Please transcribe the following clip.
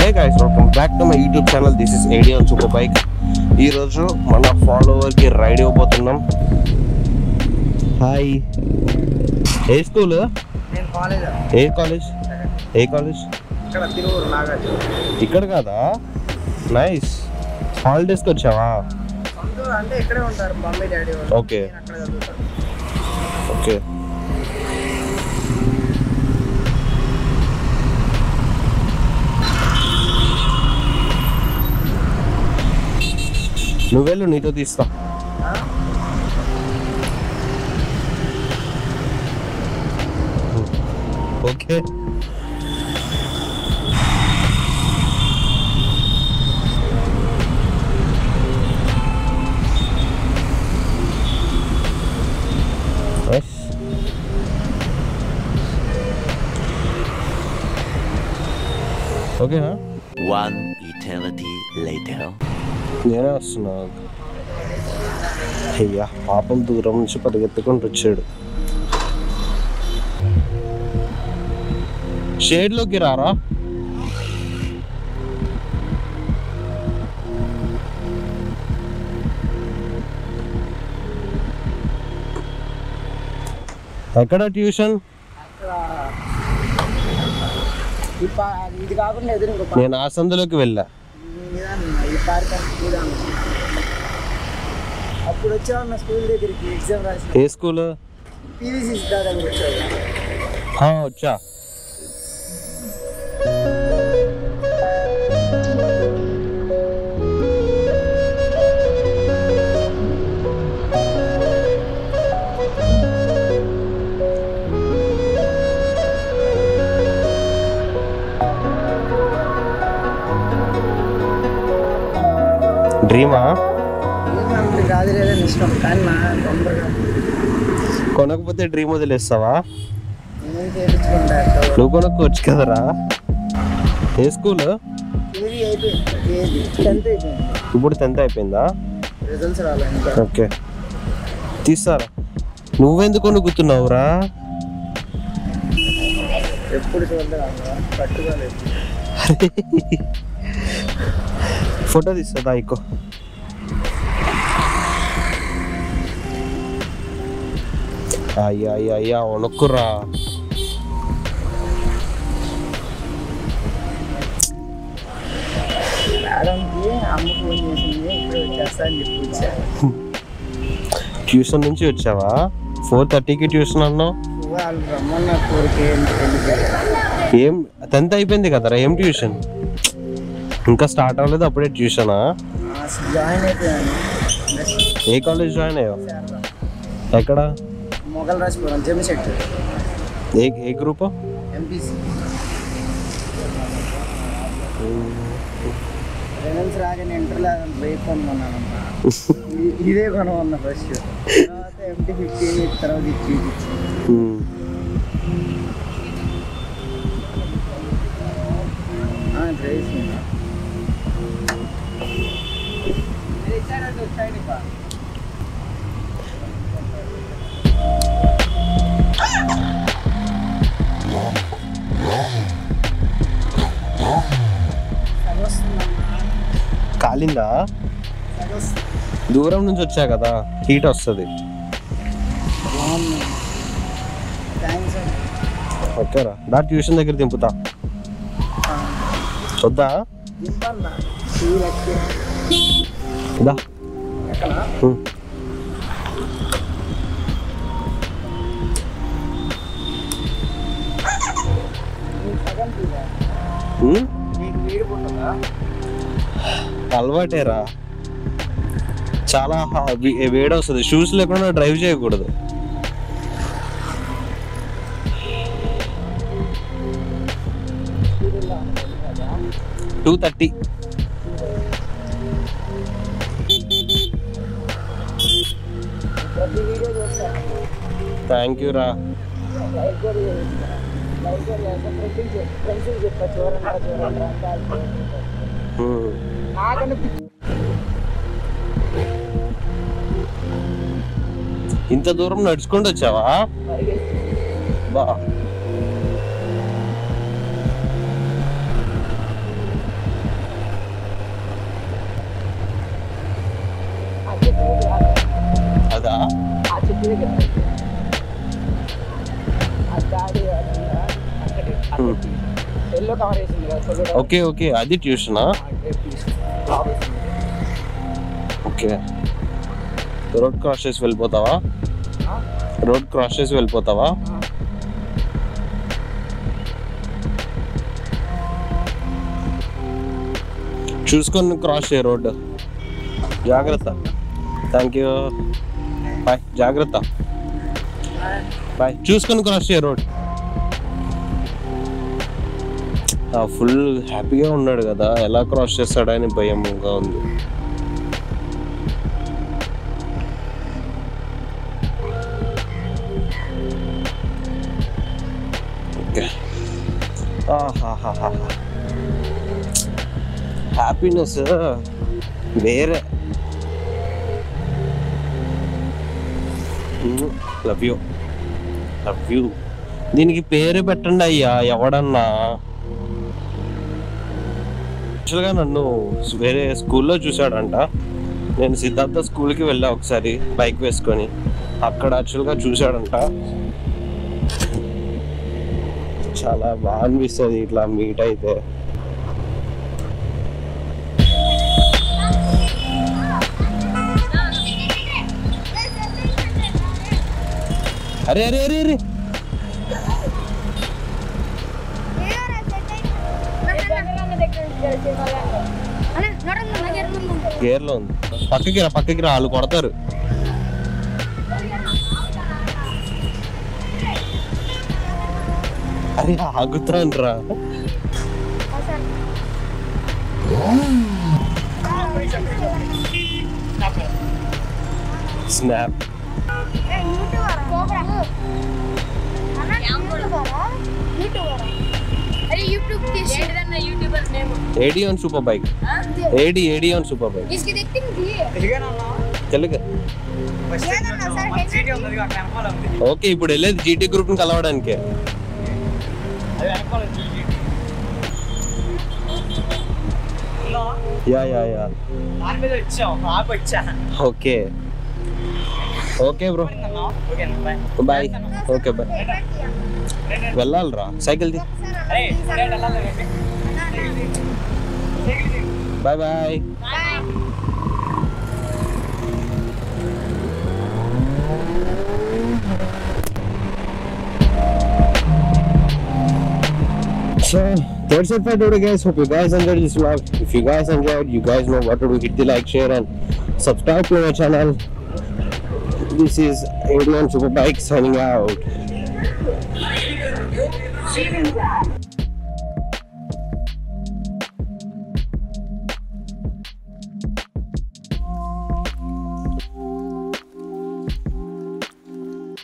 Hey guys, welcome back to my YouTube channel. This is AD on Superbike. ఈ రోజు మన follower కి ride ఇవ్వబోతున్నాం. Hi. ఏ school? నేను college. ఏ college? ఏ college? ఇక్కడ తిరువురు నాగార్జున. ఇక్కడ కాదా? నైస్. హాలిడేస్ కి వచ్చావా? సొంతూరు అంటే ఇక్కడే ఉంటారు మమ్మీ డాడీ వాళ్ళు. ఓకే. నేను అక్కడ చదువుతాను. ఓకే. నువ్వెళ్ళు, నీతో తీస్తా. ఓకే. ఓకేనా? One eternity later. నేనే వస్తున్నా. అయ్యా పాపం దూరం నుంచి పరిగెత్తుకుంటూ వచ్చాడు. షేడ్లోకి రారా? ఎక్కడ ట్యూషన్? ఇది కాకుండా ఎదురు నేను ఆ సందులోకి వెళ్ళా. అప్పుడు వచ్చావు స్కూల్ దగ్గరికి ఎగ్జామ్ రాసి. ఏ స్కూల్? పీవీసీ దగ్గర వచ్చావు. వచ్చా. డ్రీమా? కాదు లేదని ఇష్టం కానీ నా తొందరగా కొనకపోతే డ్రీమ్ వదిలేస్తావా? నేను చేయించుకుంటా. నువ్వు కొనుక్కోవచ్చు కదరా. ఏ స్కూల్? ఏది అయిపోయింది, ఏది 10th అయిపోయింది. ఇప్పుడు 10th అయిపోయిందా? రిజల్ట్స్ రాలేదు. ఓకే, తీస్తారా. నువ్వెందుకు కొనుక్కుతున్నావురా? ఎప్పుడు చూడలేదు, పట్టుకోలేదు. ఫోటో తీస్తుందా? ఇకో అయ్యా అయ్యా అయ్యా వణుక్కురా. మేడంకి అమ్మ ఫోన్ చేసింది, ఇప్పుడు వచ్చేస్తా అని చెప్పి వచ్చాను. ట్యూషన్ నుంచి వచ్చావా? 4:30కి ట్యూషన్ అన్నావు. వాళ్ళు రమ్మన్న 4కి ఏం 10th అయిపోయింది కదరా, ఏం ట్యూషన్? ఇంకా స్టార్ట్ అవ్వలేదు, అప్పుడే ట్యూషనా? జాయిన్ అయిపోయాను. ఏ కాలేజ్ జాయిన్ అయ్యావు? ఎక్కడ? మొగల్ రాజపురం జమిశెట్టి. ఏ గ్రూప్? ఎంపీసీ. రిజల్ట్స్ రాగానే ఇంటర్లో బ్రేక్ కొనుక్కున్నానమ్మా. ఇదే కొనమన్నా ఫస్ట్, తర్వాత MT-15 తర్వాత ఇచ్చి కాలిందా? దూరం నుంచి వచ్చా కదా, హీట్ వస్తుంది. ఓకేరా, దా ట్యూషన్ దగ్గర దింపుతా. వద్దా? దా. అలవాటేరా, చాలా వేడి వస్తుంది. షూస్ లేకుండా డ్రైవ్ చేయకూడదు. $230. థ్యాంక్ యూ రా. ఇంత దూరం నడుచుకుంటూ వచ్చావా? బా అదా ఆ చెట్టు దగ్గర ఆ గాడి అక్కడి ఎల్లో కవర్ వేసింది కదా ఓకే ఓకే అది ట్యూషనా ఓకే రోడ్ క్రాస్ చేసి వెళ్ళిపోతావా రోడ్ క్రాస్ చేసి వెళ్ళిపోతావా చూసుకొని క్రాస్ చేయ రోడ్డు జాగ్రత్త థ్యాంక్ యూ బాయ్ జాగ్రత్త బాయ్ చూసుకొని క్రాస్ చేయ రోడ్ ఫుల్ హ్యాపీగా ఉన్నాడు కదా ఎలా క్రాస్ చేస్తాడని భయంగా ఉంది ఓకే హ్యాపీనెస్ వేరే లవ్ యూ దీనికి పేరు పెట్టండి అయ్యా ఎవడన్నా యాక్చువల్గా నన్ను వేరే స్కూల్లో చూశాడంట నేను సిద్ధార్థ స్కూల్కి వెళ్ళా ఒకసారి బైక్ వేసుకొని అక్కడ యాక్చువల్గా చూశాడంట చాలా బాగా అనిపిస్తుంది ఇట్లా మీట్ అయితే అరే అరే అరే అరే గేర్లో ఉంది పక్కకి రా వాళ్ళు కొడతారు అరే ఆగుతారా snap AD on super bike. AD on super bike. इसकी देखती नहीं తెలుగు ఓకే ఇప్పుడు వెళ్ళేది జీటీ గ్రూప్ ని కలవడానికి yeah okay okay bro bye okay bye వెళ్ళాలిరా సైకిల్ ది bye bye So that's it for today guys, hope you guys enjoyed this vlog. If you guys enjoyed, you guys know what to do, hit the like, share and subscribe to my channel. This is AD on Super Bike signing out.